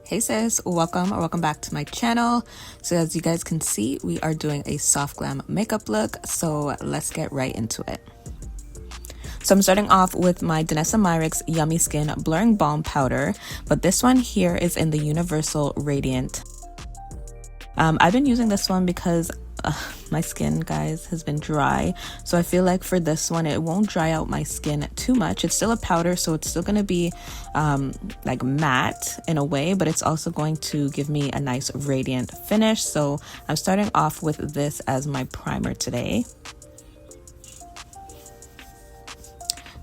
Hey sis, welcome or welcome back to my channel. So as you guys can see, we are doing a soft glam makeup look, so let's get right into it. So I'm starting off with my Eyeliner Yummy Skin Blurring Balm Powder, but this one here is in the Universal Radiant. I've been using this one because my skin, guys, has been dry, so I feel like for this one it won't dry out my skin too much. It's still a powder, so it's still going to be like matte in a way, but it's also going to give me a nice radiant finish. So I'm starting off with this as my primer today.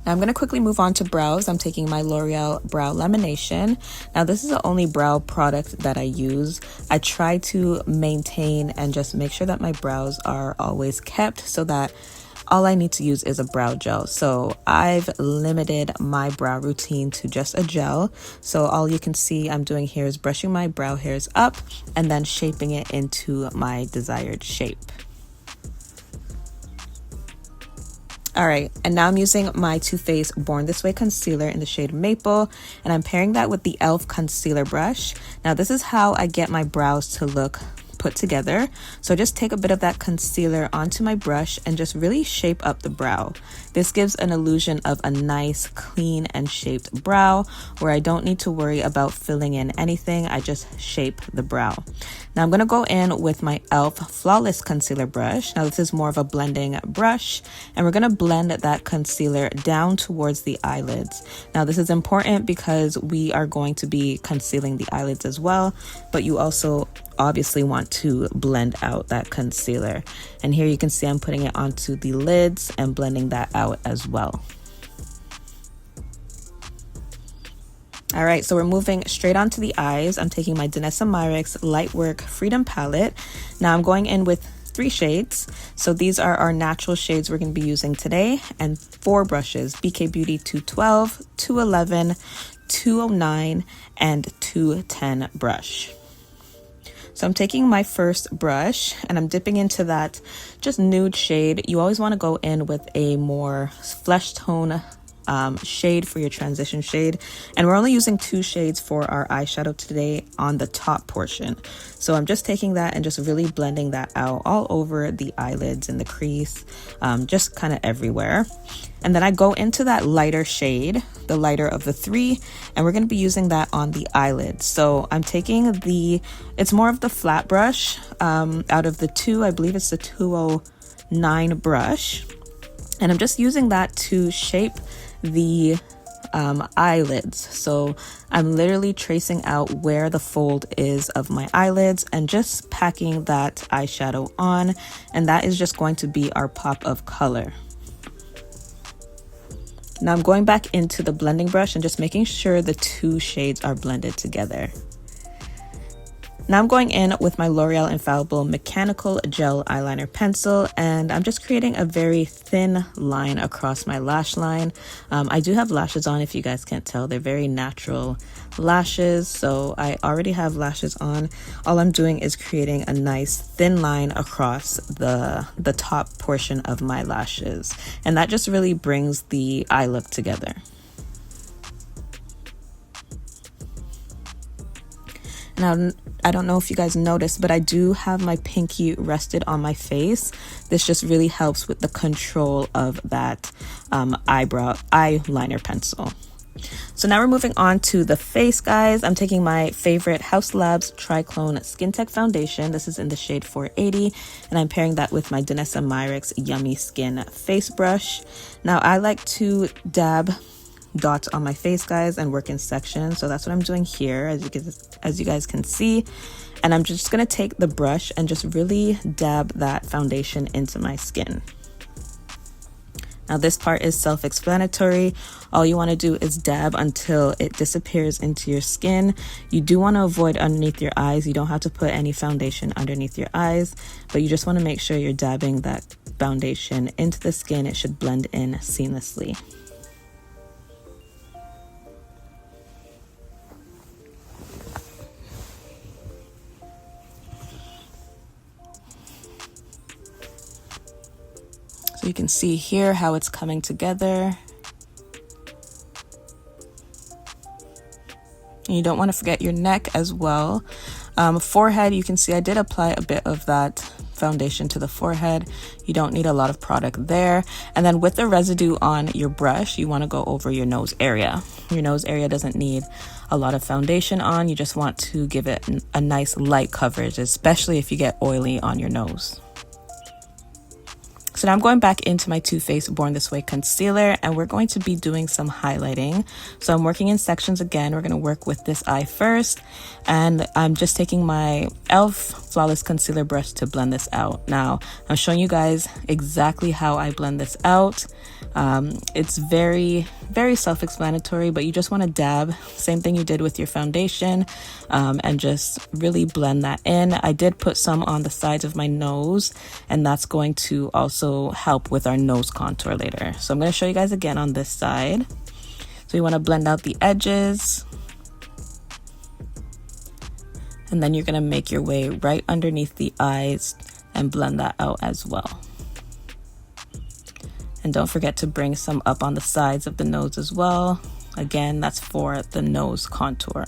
Now I'm going to quickly move on to brows. I'm taking my L'Oreal Brow Lamination. Now this is the only brow product that I use. I try to maintain and just make sure that my brows are always kept so that all I need to use is a brow gel. So I've limited my brow routine to just a gel. So all you can see I'm doing here is brushing my brow hairs up and then shaping it into my desired shape. Alright, and now I'm using my Too Faced Born This Way concealer in the shade Maple, and I'm pairing that with the e.l.f. concealer brush. Now this is how I get my brows to look put together. So just take a bit of that concealer onto my brush and just really shape up the brow. This gives an illusion of a nice, clean and shaped brow where I don't need to worry about filling in anything. I just shape the brow. Now I'm going to go in with my e.l.f. Flawless Concealer brush. Now this is more of a blending brush, and we're going to blend that concealer down towards the eyelids. Now this is important because we are going to be concealing the eyelids as well, but you also obviously want to blend out that concealer. And here you can see I'm putting it onto the lids and blending that out as well. All right, so we're moving straight onto the eyes. I'm taking my Eyeliner Lightwork Freedom Palette. Now I'm going in with 3 shades. So these are our natural shades we're going to be using today, and 4 brushes: BK Beauty 212, 211, 209, and 210 brush. So I'm taking my first brush and I'm dipping into that just nude shade. You always want to go in with a more flesh tone shade for your transition shade, and we're only using 2 shades for our eyeshadow today on the top portion. So I'm just taking that and just really blending that out all over the eyelids and the crease, just kind of everywhere. And then I go into that lighter shade, the lighter of the 3, and we're going to be using that on the eyelids. So I'm taking it's more of the flat brush out of the 2. I believe it's the 209 brush, and I'm just using that to shape the eyelids. So I'm literally tracing out where the fold is of my eyelids and just packing that eyeshadow on, and that is just going to be our pop of color. Now I'm going back into the blending brush and just making sure the 2 shades are blended together. Now I'm going in with my L'Oreal Infallible Mechanical Gel Eyeliner Pencil, and I'm just creating a very thin line across my lash line. I do have lashes on, if you guys can't tell. They're very natural lashes, so I already have lashes on. All I'm doing is creating a nice thin line across the top portion of my lashes, and that just really brings the eye look together. Now, I don't know if you guys noticed, but I do have my pinky rested on my face. This just really helps with the control of that eyeliner pencil. So now we're moving on to the face, guys. I'm taking my favorite Haus Labs Triclone Skin Tech Foundation. This is in the shade 480, and I'm pairing that with my Eyeliner Yummy Skin Face Brush. Now, I like to dab dots on my face, guys, and work in sections. So that's what I'm doing here, as you guys can see. And I'm just gonna take the brush and just really dab that foundation into my skin. Now this part is self-explanatory. All you want to do is dab until it disappears into your skin. You do want to avoid underneath your eyes. You don't have to put any foundation underneath your eyes, but you just want to make sure you're dabbing that foundation into the skin. It should blend in seamlessly. So you can see here how it's coming together. And you don't want to forget your neck as well. Forehead, you can see I did apply a bit of that foundation to the forehead. You don't need a lot of product there. And then with the residue on your brush, you want to go over your nose area. Your nose area doesn't need a lot of foundation on. You just want to give it a nice light coverage, especially if you get oily on your nose. So now I'm going back into my Too Faced Born This Way concealer, and we're going to be doing some highlighting. So I'm working in sections again. We're going to work with this eye first, and I'm just taking my e.l.f. Flawless Concealer brush to blend this out. Now, I'm showing you guys exactly how I blend this out. It's very self-explanatory, but you just want to dab, same thing you did with your foundation, and just really blend that in. I did put some on the sides of my nose, and that's going to also help with our nose contour later. So I'm going to show you guys again on this side. So you want to blend out the edges, and then you're going to make your way right underneath the eyes and blend that out as well. And don't forget to bring some up on the sides of the nose as well. Again, that's for the nose contour.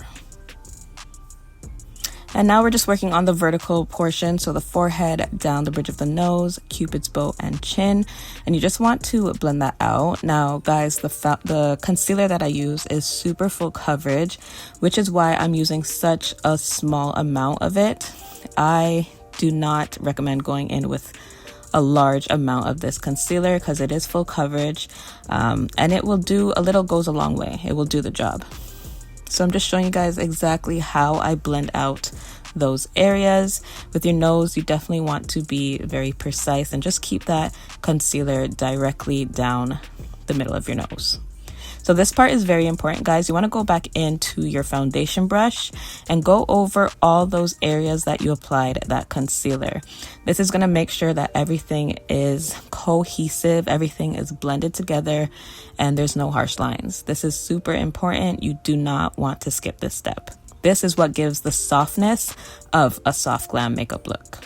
And now we're just working on the vertical portion, so the forehead, down the bridge of the nose, Cupid's bow, and chin. And you just want to blend that out. Now, guys, the concealer that I use is super full coverage, which is why I'm using such a small amount of it. I do not recommend going in with a large amount of this concealer because it is full coverage, and it will do a little, goes a long way. It will do the job. So I'm just showing you guys exactly how I blend out those areas. With your nose, you definitely want to be very precise and just keep that concealer directly down the middle of your nose. So this part is very important, guys. You want to go back into your foundation brush and go over all those areas that you applied that concealer. This is going to make sure that everything is cohesive, everything is blended together, and there's no harsh lines. This is super important. You do not want to skip this step. This is what gives the softness of a soft glam makeup look.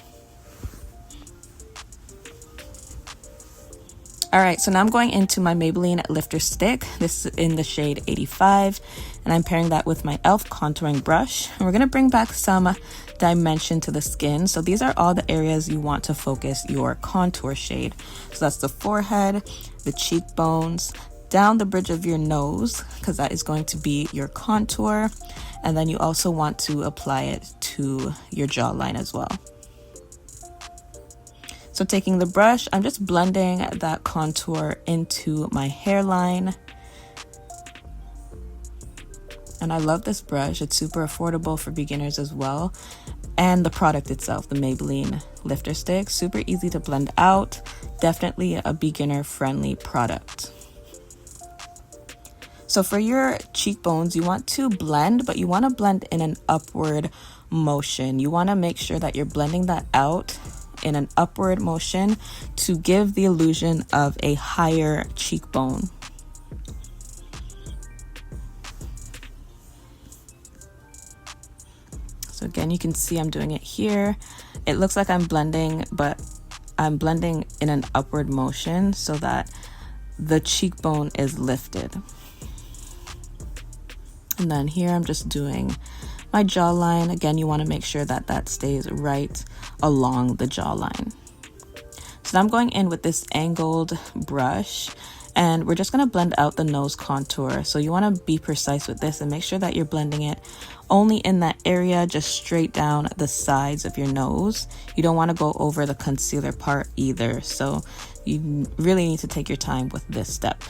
All right, so now I'm going into my Maybelline Lifter Stick. This is in the shade 85, and I'm pairing that with my e.l.f. contouring brush. And we're gonna bring back some dimension to the skin. So these are all the areas you want to focus your contour shade. So that's the forehead, the cheekbones, down the bridge of your nose, because that is going to be your contour. And then you also want to apply it to your jawline as well. So taking the brush, I'm just blending that contour into my hairline. And I love this brush. It's super affordable for beginners as well. And the product itself, the Maybelline Lifter Stick, super easy to blend out. Definitely a beginner-friendly product. So for your cheekbones, you want to blend, but you want to blend in an upward motion. You want to make sure that you're blending that out in an upward motion to give the illusion of a higher cheekbone. So again, you can see I'm doing it here. It looks like I'm blending, but I'm blending in an upward motion so that the cheekbone is lifted. And then here I'm just doing my jawline. Again, you want to make sure that that stays right along the jawline. So now I'm going in with this angled brush, and we're just going to blend out the nose contour. So you want to be precise with this and make sure that you're blending it only in that area, just straight down the sides of your nose. You don't want to go over the concealer part either. So you really need to take your time with this step.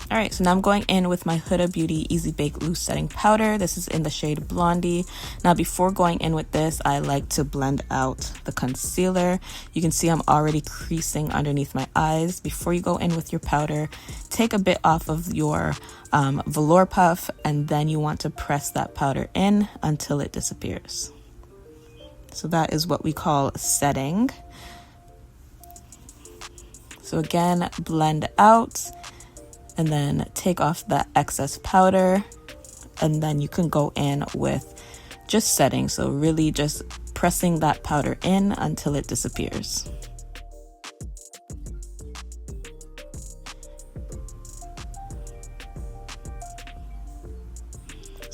All right, so now I'm going in with my Huda Beauty Easy Bake Loose Setting Powder. This is in the shade Blondie. Now, before going in with this, I like to blend out the concealer. You can see I'm already creasing underneath my eyes. Before you go in with your powder, take a bit off of your velour puff, and then you want to press that powder in until it disappears. So that is what we call setting. So again, blend out, and then take off that excess powder, and then you can go in with just setting. So really just pressing that powder in until it disappears.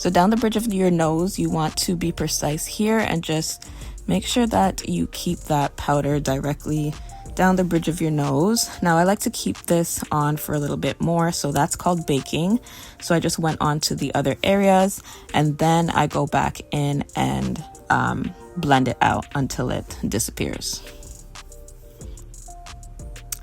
So down the bridge of your nose, you want to be precise here and just make sure that you keep that powder directly down the bridge of your nose. Now I like to keep this on for a little bit more, so that's called baking. So I just went on to the other areas and then I go back in and blend it out until it disappears.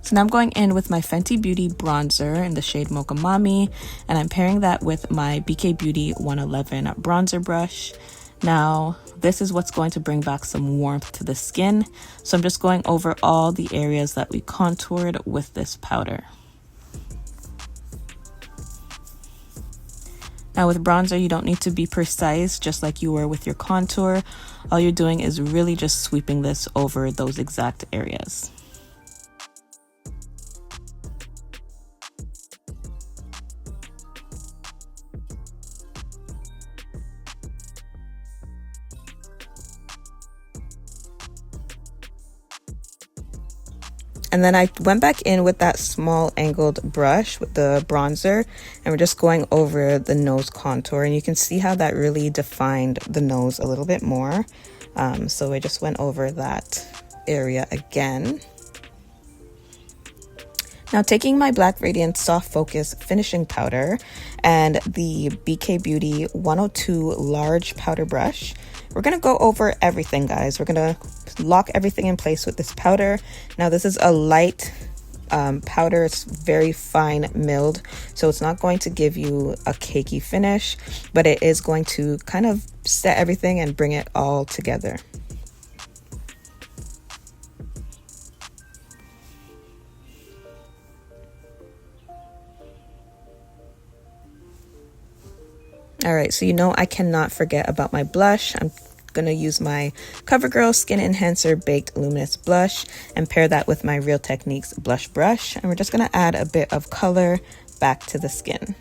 So now I'm going in with my Fenty Beauty bronzer in the shade Mocha Mami, and I'm pairing that with my BK Beauty 111 bronzer brush. Now, this is what's going to bring back some warmth to the skin. So I'm just going over all the areas that we contoured with this powder. Now with bronzer, you don't need to be precise, just like you were with your contour. All you're doing is really just sweeping this over those exact areas. And then I went back in with that small angled brush with the bronzer, and we're just going over the nose contour, and you can see how that really defined the nose a little bit more. So I just went over that area again. Now taking my Black Radiance Soft Focus finishing powder and the BK Beauty 102 large powder brush, we're gonna go over everything, guys. We're gonna lock everything in place with this powder. Now this is a light powder. It's very fine milled, so it's not going to give you a cakey finish, but it is going to kind of set everything and bring it all together. All right, so you know I cannot forget about my blush. I'm gonna use my CoverGirl Skin Enhancer Baked Luminous Blush and pair that with my Real Techniques blush brush. And we're just gonna add a bit of color back to the skin.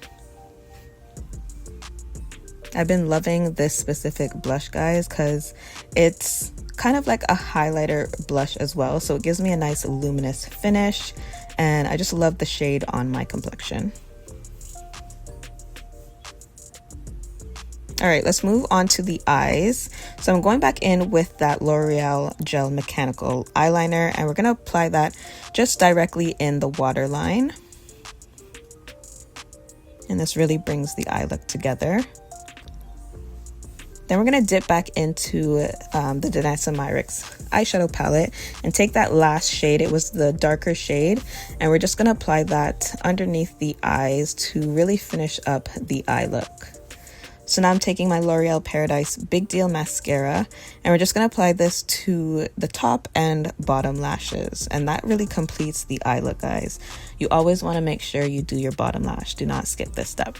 I've been loving this specific blush, guys, because it's kind of like a highlighter blush as well. So it gives me a nice luminous finish, and I just love the shade on my complexion. All right, let's move on to the eyes. So I'm going back in with that L'Oreal Gel Mechanical Eyeliner, and we're gonna apply that just directly in the waterline. And this really brings the eye look together. Then we're gonna dip back into the Danessa Myricks eyeshadow palette and take that last shade. It was the darker shade, and we're just gonna apply that underneath the eyes to really finish up the eye look. So now I'm taking my L'Oreal Paradise Big Deal Mascara, and we're just going to apply this to the top and bottom lashes. And that really completes the eye look, guys. You always want to make sure you do your bottom lash. Do not skip this step.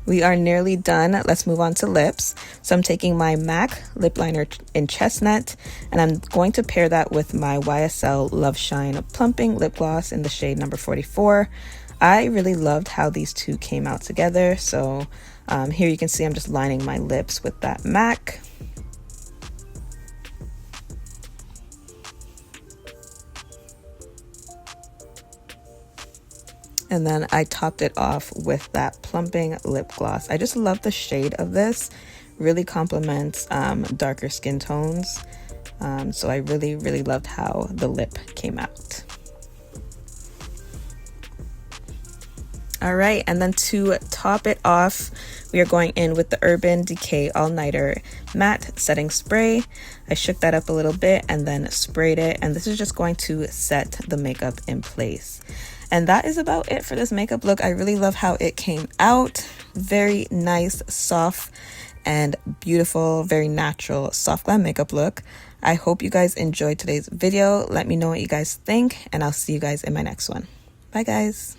We are nearly done. Let's move on to lips. So I'm taking my MAC lip liner in Chestnut, and I'm going to pair that with my YSL Love Shine Plumping Lip Gloss in the shade number 44. I really loved how these two came out together. So here you can see I'm just lining my lips with that MAC. And then I topped it off with that plumping lip gloss. I just love the shade of this. Really complements darker skin tones. So I really loved how the lip came out. All right, and then to top it off, we are going in with the Urban Decay All Nighter Matte Setting Spray. I shook that up a little bit and then sprayed it, and this is just going to set the makeup in place. And that is about it for this makeup look. I really love how it came out. Very nice, soft, and beautiful, very natural, soft glam makeup look. I hope you guys enjoyed today's video. Let me know what you guys think, and I'll see you guys in my next one. Bye, guys.